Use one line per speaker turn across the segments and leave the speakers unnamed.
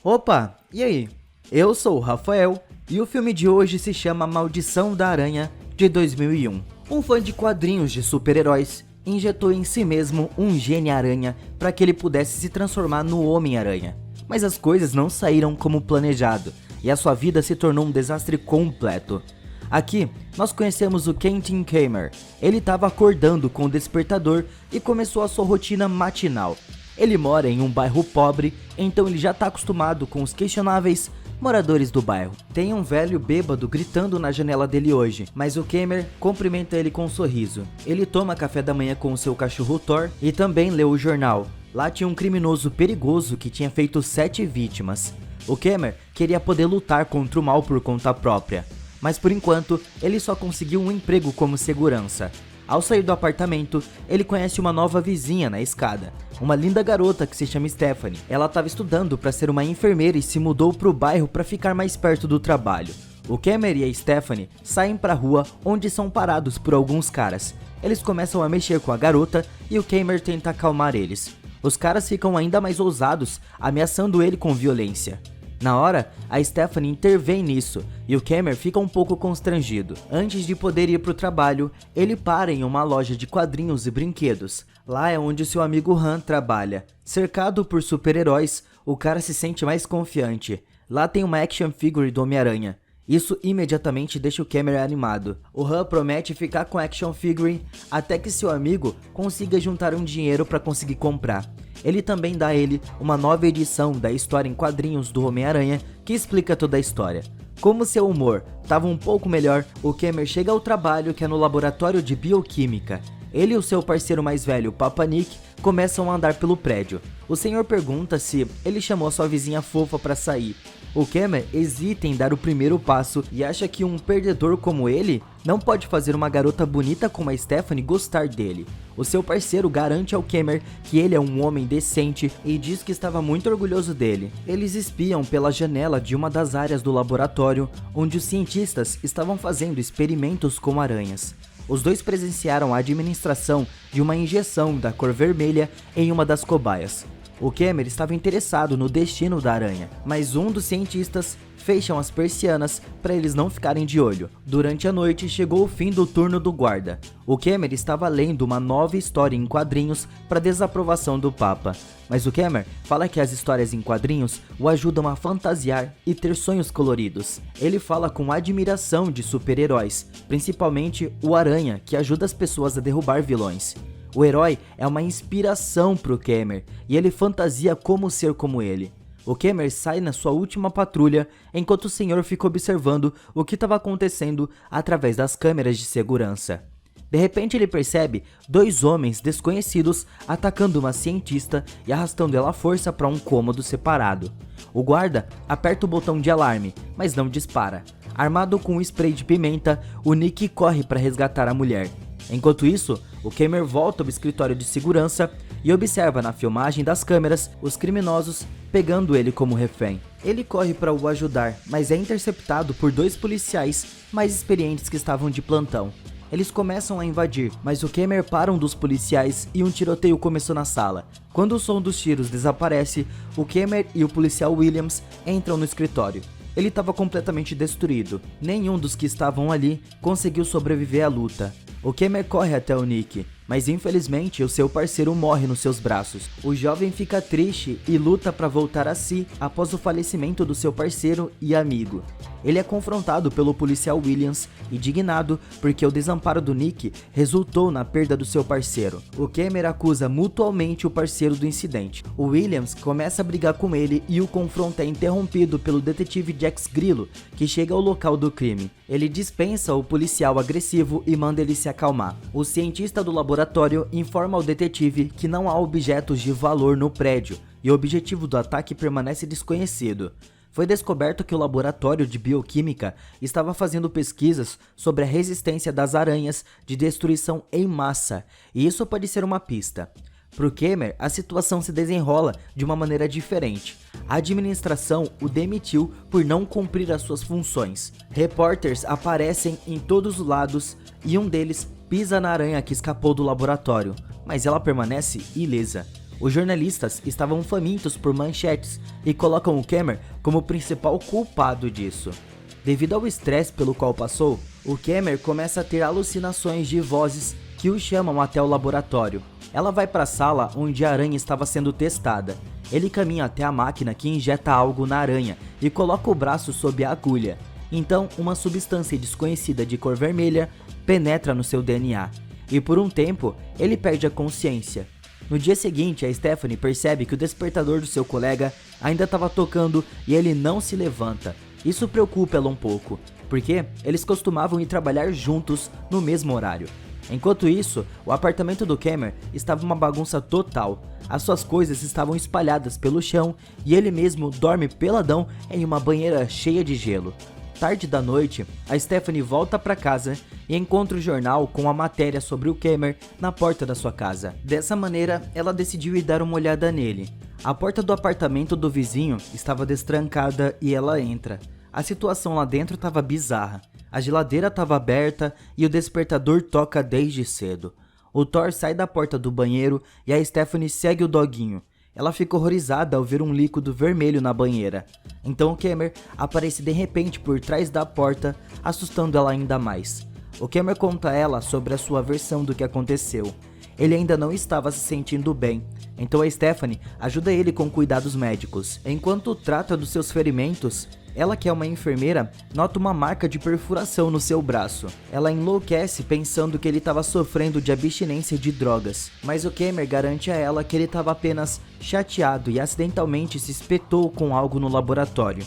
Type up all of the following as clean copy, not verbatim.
Opa, e aí? Eu sou o Rafael e o filme de hoje se chama Maldição da Aranha de 2001. Um fã de quadrinhos de super-heróis injetou em si mesmo um gene-aranha para que ele pudesse se transformar no Homem-Aranha. Mas as coisas não saíram como planejado e a sua vida se tornou um desastre completo. Aqui, nós conhecemos o Quentin Kamer. Ele estava acordando com o despertador e começou a sua rotina matinal. Ele mora em um bairro pobre, então ele já está acostumado com os questionáveis moradores do bairro. Tem um velho bêbado gritando na janela dele hoje, mas o Kamer cumprimenta ele com um sorriso. Ele toma café da manhã com o seu cachorro Thor e também lê o jornal. Lá tinha um criminoso perigoso que tinha feito 7 vítimas. O Kamer queria poder lutar contra o mal por conta própria, mas por enquanto ele só conseguiu um emprego como segurança. Ao sair do apartamento, ele conhece uma nova vizinha na escada, uma linda garota que se chama Stephanie. Ela estava estudando para ser uma enfermeira e se mudou para o bairro para ficar mais perto do trabalho. O Kamer e a Stephanie saem para a rua, onde são parados por alguns caras. Eles começam a mexer com a garota e o Kamer tenta acalmar eles. Os caras ficam ainda mais ousados, ameaçando ele com violência. Na hora, a Stephanie intervém nisso e o Kamer fica um pouco constrangido. Antes de poder ir para o trabalho, ele para em uma loja de quadrinhos e brinquedos. Lá é onde seu amigo Han trabalha. Cercado por super-heróis, o cara se sente mais confiante. Lá tem uma action figure do Homem-Aranha. Isso imediatamente deixa o Kamer animado. O Han promete ficar com a action figure até que seu amigo consiga juntar um dinheiro para conseguir comprar. Ele também dá a ele uma nova edição da história em quadrinhos do Homem-Aranha que explica toda a história. Como seu humor estava um pouco melhor, o Kamer chega ao trabalho que é no laboratório de bioquímica. Ele e o seu parceiro mais velho, Papa Nick, começam a andar pelo prédio. O senhor pergunta se ele chamou sua vizinha fofa para sair. O Kamer hesita em dar o primeiro passo e acha que um perdedor como ele não pode fazer uma garota bonita como a Stephanie gostar dele. O seu parceiro garante ao Kamer que ele é um homem decente e diz que estava muito orgulhoso dele. Eles espiam pela janela de uma das áreas do laboratório onde os cientistas estavam fazendo experimentos com aranhas. Os dois presenciaram a administração de uma injeção da cor vermelha em uma das cobaias. O Kamer estava interessado no destino da aranha, mas um dos cientistas fecha as persianas para eles não ficarem de olho. Durante a noite chegou o fim do turno do guarda. O Kamer estava lendo uma nova história em quadrinhos para desaprovação do Papa, mas o Kamer fala que as histórias em quadrinhos o ajudam a fantasiar e ter sonhos coloridos. Ele fala com admiração de super-heróis, principalmente o Aranha, que ajuda as pessoas a derrubar vilões. O herói é uma inspiração para o Kamer e ele fantasia como ser como ele. O Kamer sai na sua última patrulha enquanto o senhor fica observando o que estava acontecendo através das câmeras de segurança. De repente ele percebe 2 homens desconhecidos atacando uma cientista e arrastando ela à força para um cômodo separado. O guarda aperta o botão de alarme, mas não dispara. Armado com um spray de pimenta, o Nick corre para resgatar a mulher. Enquanto isso, o Kamer volta ao escritório de segurança e observa na filmagem das câmeras os criminosos pegando ele como refém. Ele corre para o ajudar, mas é interceptado por 2 policiais mais experientes que estavam de plantão. Eles começam a invadir, mas o Kamer para um dos policiais e um tiroteio começou na sala. Quando o som dos tiros desaparece, o Kamer e o policial Williams entram no escritório. Ele estava completamente destruído. Nenhum dos que estavam ali conseguiu sobreviver à luta. O Kamer corre até o Nick, mas infelizmente o seu parceiro morre nos seus braços. O jovem fica triste e luta para voltar a si após o falecimento do seu parceiro e amigo. Ele é confrontado pelo policial Williams, indignado porque o desamparo do Nick resultou na perda do seu parceiro. O Kamer acusa mutualmente o parceiro do incidente. O Williams começa a brigar com ele e o confronto é interrompido pelo detetive Jax Grillo, que chega ao local do crime. Ele dispensa o policial agressivo e manda ele se acalmar. O cientista do laboratório informa ao detetive que não há objetos de valor no prédio e o objetivo do ataque permanece desconhecido. Foi descoberto que o laboratório de bioquímica estava fazendo pesquisas sobre a resistência das aranhas de destruição em massa, e isso pode ser uma pista. Para o Kamer, a situação se desenrola de uma maneira diferente. A administração o demitiu por não cumprir as suas funções. Repórteres aparecem em todos os lados e um deles pisa na aranha que escapou do laboratório, mas ela permanece ilesa. Os jornalistas estavam famintos por manchetes e colocam o Cameron como principal culpado disso. Devido ao estresse pelo qual passou, o Cameron começa a ter alucinações de vozes que o chamam até o laboratório. Ela vai para a sala onde a aranha estava sendo testada. Ele caminha até a máquina que injeta algo na aranha e coloca o braço sob a agulha. Então, uma substância desconhecida de cor vermelha penetra no seu DNA. E por um tempo, ele perde a consciência. No dia seguinte, a Stephanie percebe que o despertador do seu colega ainda estava tocando e ele não se levanta. Isso preocupa ela um pouco, porque eles costumavam ir trabalhar juntos no mesmo horário. Enquanto isso, o apartamento do Cameron estava uma bagunça total. As suas coisas estavam espalhadas pelo chão e ele mesmo dorme peladão em uma banheira cheia de gelo. Tarde da noite, a Stephanie volta para casa e encontra o jornal com a matéria sobre o Cameron na porta da sua casa. Dessa maneira, ela decidiu ir dar uma olhada nele. A porta do apartamento do vizinho estava destrancada e ela entra. A situação lá dentro estava bizarra. A geladeira estava aberta e o despertador toca desde cedo. O Thor sai da porta do banheiro e a Stephanie segue o doguinho. Ela fica horrorizada ao ver um líquido vermelho na banheira. Então o Cameron aparece de repente por trás da porta, assustando ela ainda mais. O Cameron conta a ela sobre a sua versão do que aconteceu. Ele ainda não estava se sentindo bem, então a Stephanie ajuda ele com cuidados médicos. Enquanto trata dos seus ferimentos, ela, que é uma enfermeira, nota uma marca de perfuração no seu braço. Ela enlouquece pensando que ele estava sofrendo de abstinência de drogas, mas o Cameron garante a ela que ele estava apenas chateado e acidentalmente se espetou com algo no laboratório.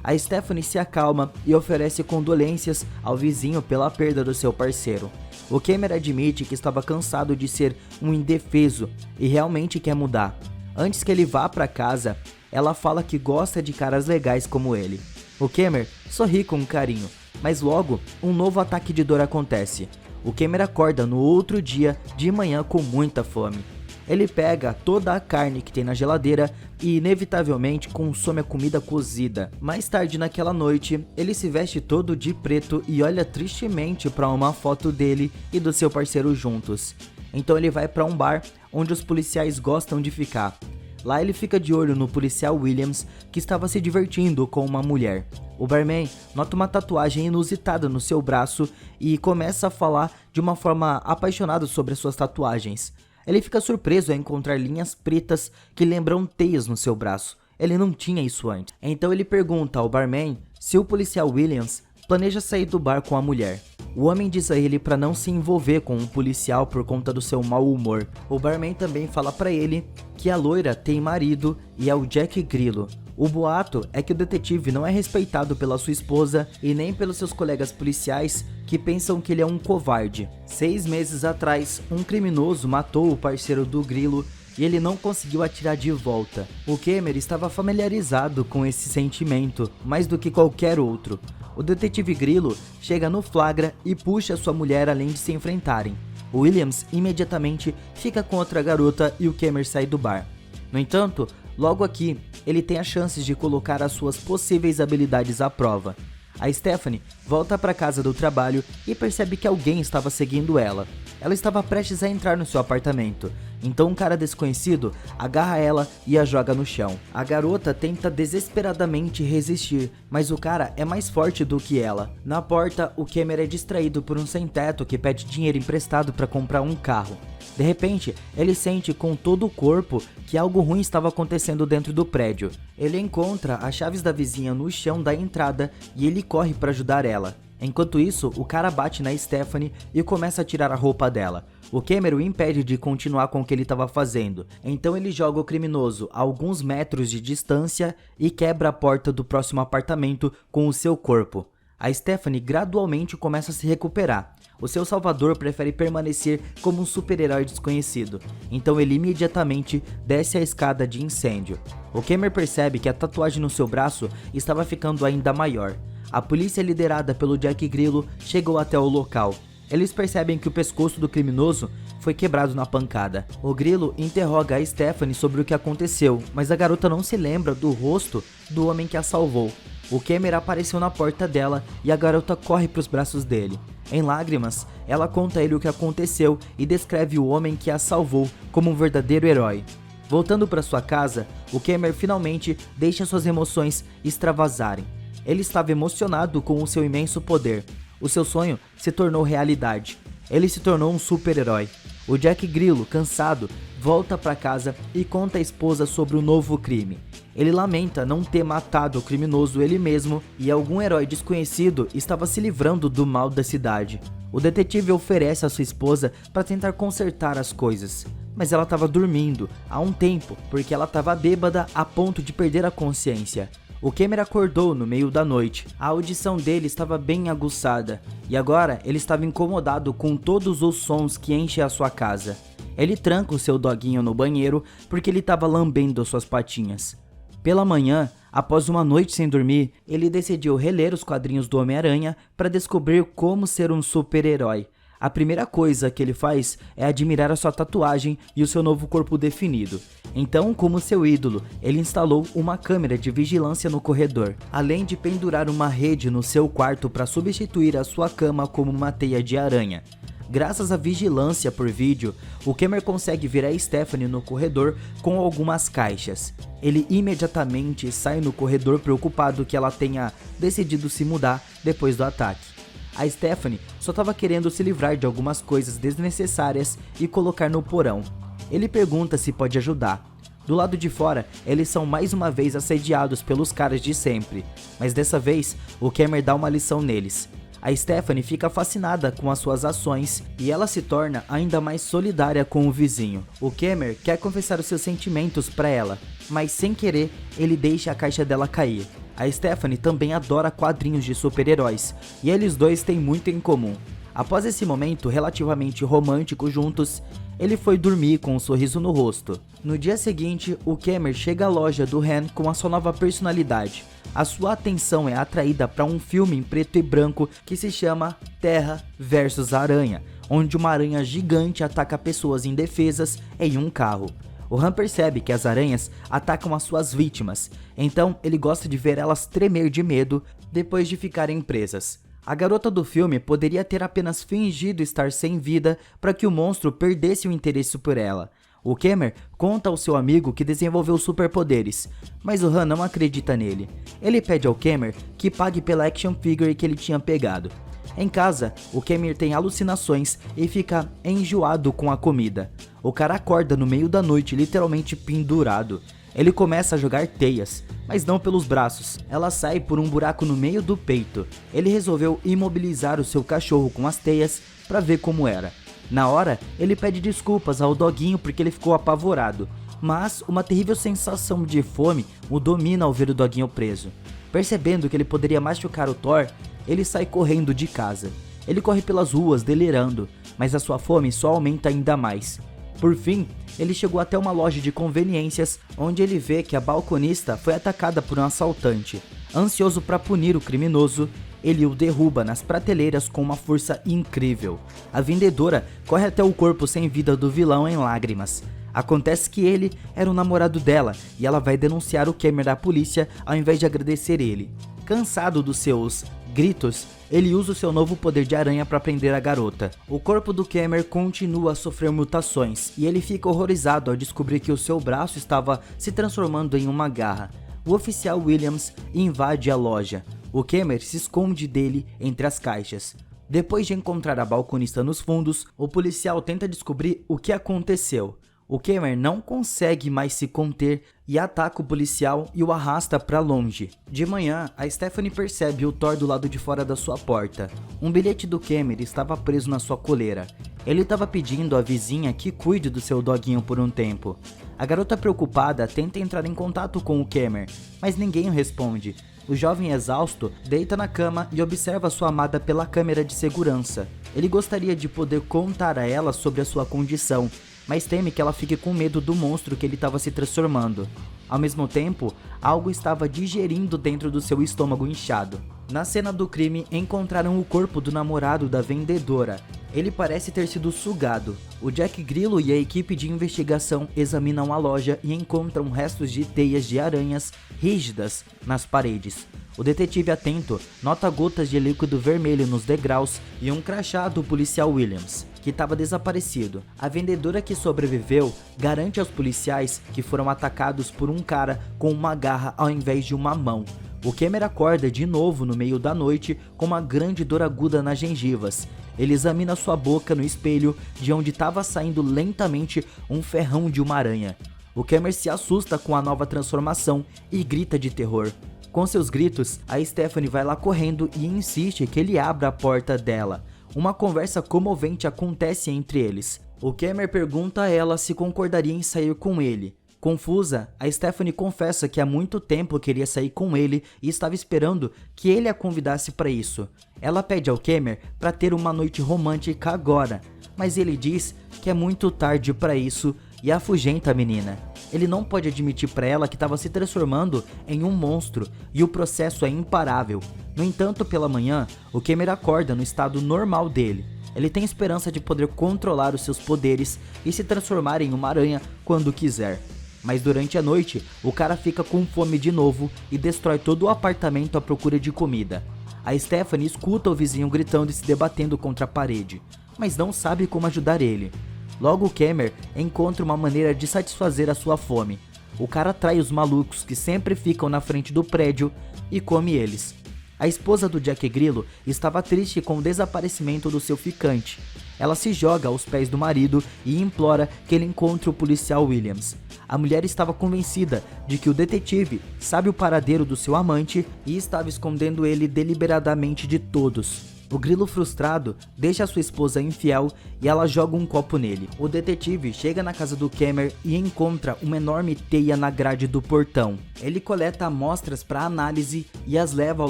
A Stephanie se acalma e oferece condolências ao vizinho pela perda do seu parceiro. O Cameron admite que estava cansado de ser um indefeso e realmente quer mudar. Antes que ele vá para casa, ela fala que gosta de caras legais como ele. O Cameron sorri com carinho, mas logo um novo ataque de dor acontece. O Cameron acorda no outro dia de manhã com muita fome. Ele pega toda a carne que tem na geladeira e inevitavelmente consome a comida cozida. Mais tarde naquela noite, ele se veste todo de preto e olha tristemente para uma foto dele e do seu parceiro juntos. Então ele vai para um bar onde os policiais gostam de ficar. Lá ele fica de olho no policial Williams, que estava se divertindo com uma mulher. O barman nota uma tatuagem inusitada no seu braço e começa a falar de uma forma apaixonada sobre as suas tatuagens. Ele fica surpreso ao encontrar linhas pretas que lembram teias no seu braço. Ele não tinha isso antes. Então ele pergunta ao barman se o policial Williams planeja sair do bar com a mulher. O homem diz a ele para não se envolver com um policial por conta do seu mau humor. O barman também fala para ele que a loira tem marido e é o Jack Grillo. O boato é que o detetive não é respeitado pela sua esposa e nem pelos seus colegas policiais, que pensam que ele é um covarde. 6 meses atrás, um criminoso matou o parceiro do Grillo e ele não conseguiu atirar de volta. O Cameron estava familiarizado com esse sentimento, mais do que qualquer outro. O detetive Grillo chega no flagra e puxa sua mulher além de se enfrentarem. O Williams imediatamente fica com outra garota e o Cameron sai do bar. No entanto, logo aqui, ele tem as chances de colocar as suas possíveis habilidades à prova. A Stephanie volta para casa do trabalho e percebe que alguém estava seguindo ela. Ela estava prestes a entrar no seu apartamento, então um cara desconhecido agarra ela e a joga no chão. A garota tenta desesperadamente resistir, mas o cara é mais forte do que ela. Na porta, o Cameron é distraído por um sem-teto que pede dinheiro emprestado para comprar um carro. De repente, ele sente com todo o corpo que algo ruim estava acontecendo dentro do prédio. Ele encontra as chaves da vizinha no chão da entrada e ele corre para ajudar ela. Enquanto isso, o cara bate na Stephanie e começa a tirar a roupa dela. O Cameron o impede de continuar com o que ele estava fazendo, então ele joga o criminoso a alguns metros de distância e quebra a porta do próximo apartamento com o seu corpo. A Stephanie gradualmente começa a se recuperar. O seu salvador prefere permanecer como um super-herói desconhecido, então ele imediatamente desce a escada de incêndio. O Cameron percebe que a tatuagem no seu braço estava ficando ainda maior. A polícia, liderada pelo Jack Grillo, chegou até o local. Eles percebem que o pescoço do criminoso foi quebrado na pancada. O Grillo interroga a Stephanie sobre o que aconteceu, mas a garota não se lembra do rosto do homem que a salvou. O Cameron apareceu na porta dela e a garota corre para os braços dele. Em lágrimas, ela conta a ele o que aconteceu e descreve o homem que a salvou como um verdadeiro herói. Voltando para sua casa, o Cameron finalmente deixa suas emoções extravasarem. Ele estava emocionado com o seu imenso poder. O seu sonho se tornou realidade. Ele se tornou um super-herói. O Jack Grillo, cansado, volta para casa e conta à esposa sobre o novo crime. Ele lamenta não ter matado o criminoso ele mesmo e algum herói desconhecido estava se livrando do mal da cidade. O detetive oferece a sua esposa para tentar consertar as coisas, mas ela estava dormindo há um tempo porque ela estava bêbada a ponto de perder a consciência. O Cameron acordou no meio da noite, a audição dele estava bem aguçada e agora ele estava incomodado com todos os sons que enchem a sua casa. Ele tranca o seu doguinho no banheiro porque ele estava lambendo suas patinhas. Pela manhã, após uma noite sem dormir, ele decidiu reler os quadrinhos do Homem-Aranha para descobrir como ser um super-herói. A primeira coisa que ele faz é admirar a sua tatuagem e o seu novo corpo definido. Então, como seu ídolo, ele instalou uma câmera de vigilância no corredor, além de pendurar uma rede no seu quarto para substituir a sua cama como uma teia de aranha. Graças à vigilância por vídeo, o Cameron consegue ver a Stephanie no corredor com algumas caixas. Ele imediatamente sai no corredor preocupado que ela tenha decidido se mudar depois do ataque. A Stephanie só estava querendo se livrar de algumas coisas desnecessárias e colocar no porão. Ele pergunta se pode ajudar. Do lado de fora, eles são mais uma vez assediados pelos caras de sempre, mas dessa vez o Cameron dá uma lição neles. A Stephanie fica fascinada com as suas ações e ela se torna ainda mais solidária com o vizinho. O Cameron quer confessar os seus sentimentos para ela, mas sem querer ele deixa a caixa dela cair. A Stephanie também adora quadrinhos de super-heróis e eles dois têm muito em comum. Após esse momento relativamente romântico juntos, ele foi dormir com um sorriso no rosto. No dia seguinte, o Cameron chega à loja do Han com a sua nova personalidade. A sua atenção é atraída para um filme em preto e branco que se chama Terra vs Aranha, onde uma aranha gigante ataca pessoas indefesas em um carro. O Han percebe que as aranhas atacam as suas vítimas, então ele gosta de ver elas tremer de medo depois de ficarem presas. A garota do filme poderia ter apenas fingido estar sem vida para que o monstro perdesse o interesse por ela. O Cameron conta ao seu amigo que desenvolveu superpoderes, mas o Han não acredita nele. Ele pede ao Cameron que pague pela action figure que ele tinha pegado. Em casa, o Cameron tem alucinações e fica enjoado com a comida. O cara acorda no meio da noite, literalmente pendurado. Ele começa a jogar teias, mas não pelos braços. Ela sai por um buraco no meio do peito. Ele resolveu imobilizar o seu cachorro com as teias para ver como era. Na hora, ele pede desculpas ao doguinho porque ele ficou apavorado, mas uma terrível sensação de fome o domina ao ver o doguinho preso. Percebendo que ele poderia machucar o Thor, ele sai correndo de casa. Ele corre pelas ruas delirando, mas a sua fome só aumenta ainda mais. Por fim, ele chegou até uma loja de conveniências, onde ele vê que a balconista foi atacada por um assaltante. Ansioso para punir o criminoso, ele o derruba nas prateleiras com uma força incrível. A vendedora corre até o corpo sem vida do vilão em lágrimas. Acontece que ele era o namorado dela e ela vai denunciar o Cameron à polícia ao invés de agradecer ele. Cansado dos seus gritos, ele usa o seu novo poder de aranha para prender a garota. O corpo do Cameron continua a sofrer mutações e ele fica horrorizado ao descobrir que o seu braço estava se transformando em uma garra. O oficial Williams invade a loja. O Cameron se esconde dele entre as caixas. Depois de encontrar a balconista nos fundos, o policial tenta descobrir o que aconteceu. O Cameron não consegue mais se conter e ataca o policial e o arrasta para longe. De manhã, a Stephanie percebe o Thor do lado de fora da sua porta. Um bilhete do Cameron estava preso na sua coleira. Ele estava pedindo à vizinha que cuide do seu doguinho por um tempo. A garota preocupada tenta entrar em contato com o Cameron, mas ninguém o responde. O jovem exausto deita na cama e observa sua amada pela câmera de segurança. Ele gostaria de poder contar a ela sobre a sua condição, mas teme que ela fique com medo do monstro que ele estava se transformando. Ao mesmo tempo, algo estava digerindo dentro do seu estômago inchado. Na cena do crime, encontraram o corpo do namorado da vendedora. Ele parece ter sido sugado. O Jack Grillo e a equipe de investigação examinam a loja e encontram restos de teias de aranhas rígidas nas paredes. O detetive atento nota gotas de líquido vermelho nos degraus e um crachá do policial Williams. que estava desaparecido. A vendedora que sobreviveu garante aos policiais que foram atacados por um cara com uma garra ao invés de uma mão. O Kemer acorda de novo no meio da noite com uma grande dor aguda nas gengivas. Ele examina sua boca no espelho, de onde estava saindo lentamente um ferrão de uma aranha. O Kemer se assusta com a nova transformação e grita de terror. Com seus gritos, a Stephanie vai lá correndo e insiste que ele abra a porta dela. Uma conversa comovente acontece entre eles. O Kemer pergunta a ela se concordaria em sair com ele. Confusa, a Stephanie confessa que há muito tempo queria sair com ele e estava esperando que ele a convidasse para isso. Ela pede ao Kemer para ter uma noite romântica agora, mas ele diz que é muito tarde para isso e afugenta a menina. Ele não pode admitir para ela que estava se transformando em um monstro e o processo é imparável. No entanto, pela manhã, o Kemer acorda no estado normal dele. Ele tem esperança de poder controlar os seus poderes e se transformar em uma aranha quando quiser. Mas durante a noite, o cara fica com fome de novo e destrói todo o apartamento à procura de comida. A Stephanie escuta o vizinho gritando e se debatendo contra a parede, mas não sabe como ajudar ele. Logo, Kemer encontra uma maneira de satisfazer a sua fome. O cara atrai os malucos que sempre ficam na frente do prédio e come eles. A esposa do Jack Grillo estava triste com o desaparecimento do seu ficante. Ela se joga aos pés do marido e implora que ele encontre o policial Williams. A mulher estava convencida de que o detetive sabe o paradeiro do seu amante e estava escondendo ele deliberadamente de todos. O Grilo, frustrado, deixa sua esposa infiel e ela joga um copo nele. O detetive chega na casa do Kemer e encontra uma enorme teia na grade do portão. Ele coleta amostras para análise e as leva ao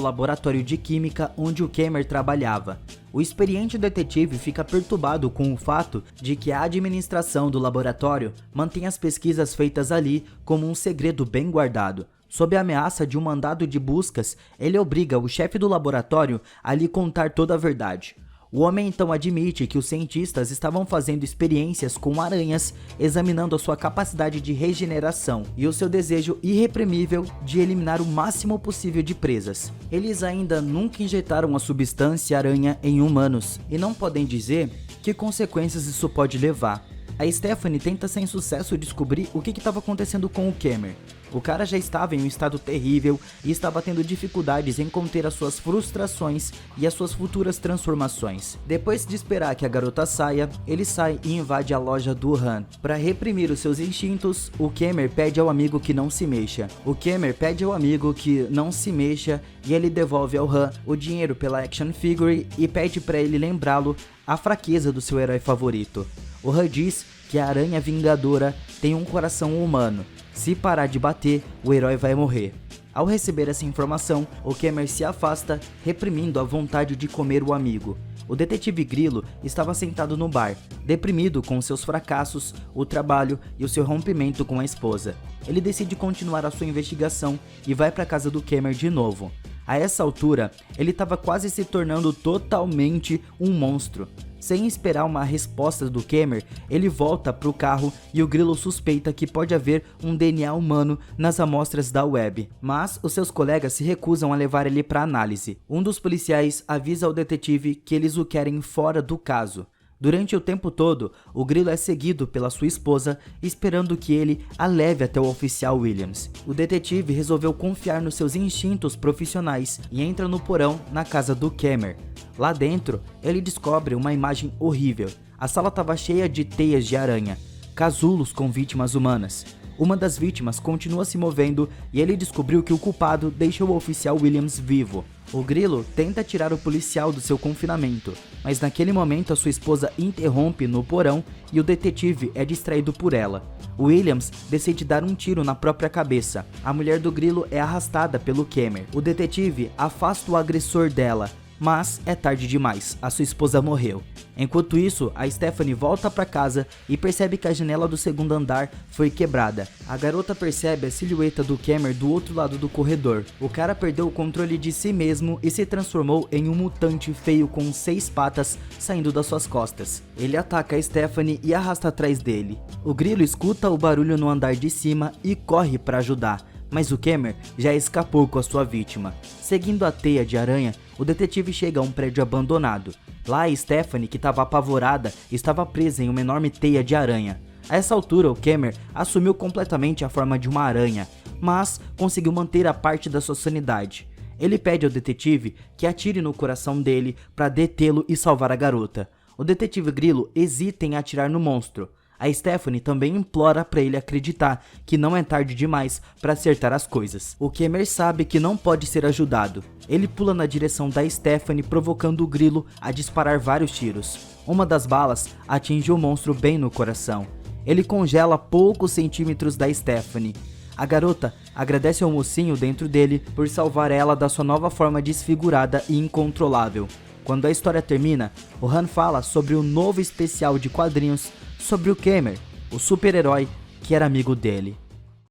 laboratório de química onde o Kemer trabalhava. O experiente detetive fica perturbado com o fato de que a administração do laboratório mantém as pesquisas feitas ali como um segredo bem guardado. Sob a ameaça de um mandado de buscas, ele obriga o chefe do laboratório a lhe contar toda a verdade. O homem então admite que os cientistas estavam fazendo experiências com aranhas, examinando a sua capacidade de regeneração e o seu desejo irreprimível de eliminar o máximo possível de presas. Eles ainda nunca injetaram a substância aranha em humanos e não podem dizer que consequências isso pode levar. A Stephanie tenta sem sucesso descobrir o que estava acontecendo com o Kemer. O cara já estava em um estado terrível e estava tendo dificuldades em conter as suas frustrações e as suas futuras transformações. Depois de esperar que a garota saia, ele sai e invade a loja do Han. Para reprimir os seus instintos, o Kemer pede ao amigo que não se mexa. E ele devolve ao Han o dinheiro pela action figure e pede para ele lembrá-lo a fraqueza do seu herói favorito. O Han diz que a aranha vingadora tem um coração humano. Se parar de bater, o herói vai morrer. Ao receber essa informação, o Kemer se afasta, reprimindo a vontade de comer o amigo. O detetive Grilo estava sentado no bar, deprimido com seus fracassos, o trabalho e o seu rompimento com a esposa. Ele decide continuar a sua investigação e vai para a casa do Kemer de novo. A essa altura, ele estava quase se tornando totalmente um monstro. Sem esperar uma resposta do Kemer, ele volta para o carro e o Grilo suspeita que pode haver um DNA humano nas amostras da web. Mas os seus colegas se recusam a levar ele para análise. Um dos policiais avisa ao detetive que eles o querem fora do caso. Durante o tempo todo, o Grilo é seguido pela sua esposa, esperando que ele a leve até o oficial Williams. O detetive resolveu confiar nos seus instintos profissionais e entra no porão na casa do Kemer. Lá dentro, ele descobre uma imagem horrível. A sala estava cheia de teias de aranha, casulos com vítimas humanas. Uma das vítimas continua se movendo e ele descobriu que o culpado deixou o oficial Williams vivo. O Grilo tenta tirar o policial do seu confinamento, mas naquele momento a sua esposa interrompe no porão e o detetive é distraído por ela. O Williams decide dar um tiro na própria cabeça. A mulher do Grilo é arrastada pelo Kemer. O detetive afasta o agressor dela, mas é tarde demais, a sua esposa morreu. Enquanto isso, a Stephanie volta para casa e percebe que a janela do segundo andar foi quebrada. A garota percebe a silhueta do Kemer do outro lado do corredor. O cara perdeu o controle de si mesmo e se transformou em um mutante feio com 6 patas saindo das suas costas. Ele ataca a Stephanie e arrasta atrás dele. O Grilo escuta o barulho no andar de cima e corre para ajudar, mas o Kemer já escapou com a sua vítima. Seguindo a teia de aranha, o detetive chega a um prédio abandonado. Lá, a Stephanie, que estava apavorada, estava presa em uma enorme teia de aranha. A essa altura, o Kemmer assumiu completamente a forma de uma aranha, mas conseguiu manter a parte da sua sanidade. Ele pede ao detetive que atire no coração dele para detê-lo e salvar a garota. O detetive Grilo hesita em atirar no monstro. A Stephanie também implora para ele acreditar que não é tarde demais para acertar as coisas. O Kemmer sabe que não pode ser ajudado. Ele pula na direção da Stephanie, provocando o Grilo a disparar vários tiros. Uma das balas atinge o monstro bem no coração. Ele congela poucos centímetros da Stephanie. A garota agradece ao mocinho dentro dele por salvar ela da sua nova forma desfigurada e incontrolável. Quando a história termina, o Han fala sobre o novo especial de quadrinhos sobre o Kemmer, o super-herói que era amigo dele.